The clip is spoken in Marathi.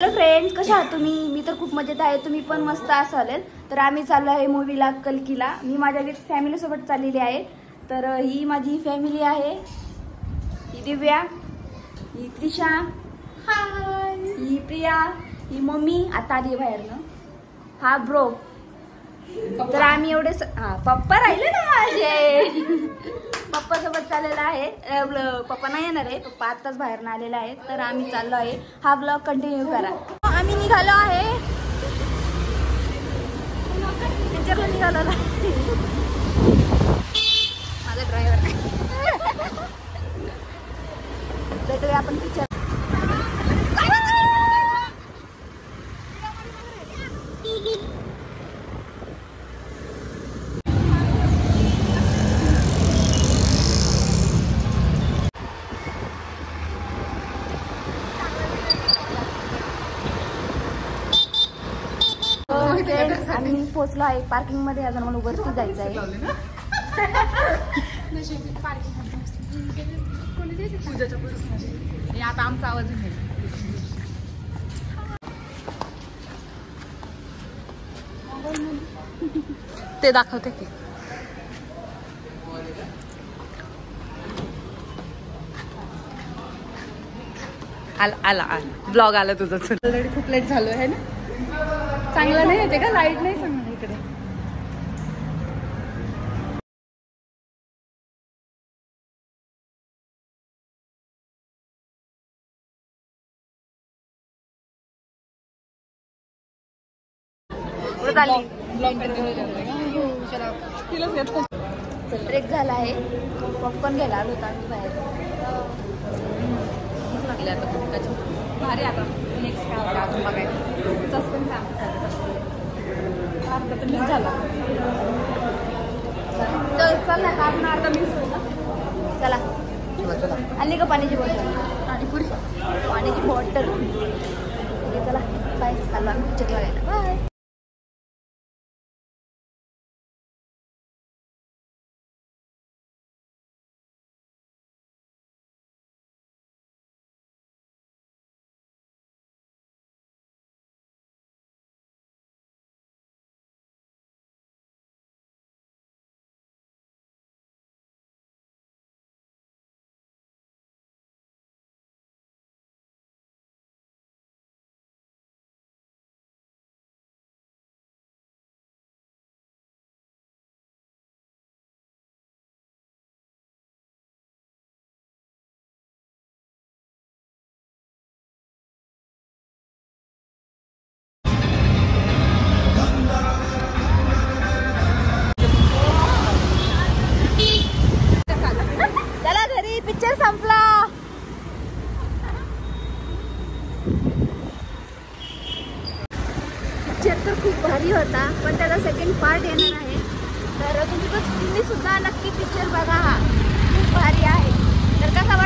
हॅलो फ्रेंड्स, कशा आहात तुम्ही? मी तर खूप मजेत आहे. तुम्ही पण मस्त असाल. तर आम्ही चाललो आहे मूवीला कल्कीला. मी माझ्या फॅमिली सोबत चाललेली आहे. तर ही माझी फॅमिली आहे. ही दिव्या, ही त्रिशा, हाय, ही प्रिया, ही मम्मी आता आली बाहेरनं, हा ब्रो. तर आम्ही एवढे पप्पा राहिले ना माझे. पप्पा सोबत चाललेला आहे. पप्पा नाही येणार आहे, पप्पा आताच बाहेर आलेला आहे. तर आम्ही चाललो आहे. हा ब्लॉग कंटिन्यू करा. आम्ही निघालो आहे, पिक्चरला निघालो आहे. माझा ड्रायव्हर भेटूया आपण पिक्चर. आम्ही पोहोचलो आहे पार्किंग मध्ये. अजून मला वरती जायचं आहे. आता आमचा आवाज ते दाखवते की आला ब्लॉग आला तुझं. ऑलरेडी खूप लेट झालो आहे ना. चांगलं नाही येते का? लाईट नाही चांगलं इकडे. ब्रेक झाला आहे. पॉपकॉर्न घ्यायला आलो होतो आम्ही बाहेर. लागले आता खूप भारी. आता नेक्स्ट काय होतं अजून बघायचं. सस्पेन्स आता मिस झाला. चल ना, अजून अर्धा मिस होईल ना. चला आणली का पाण्याची बॉटल? पाणीपुरी, पाण्याची बॉटल. चला बाय. चालू आम्ही पिक्चर बघायला. बाय. पिक्चर संपला. पिक्चर तर खूप भारी होता, पण त्याचा सेकंड पार्ट येणार आहे. तर तुम्ही सुद्धा नक्की पिक्चर बघा. हा खूप भारी आहे. तर कसा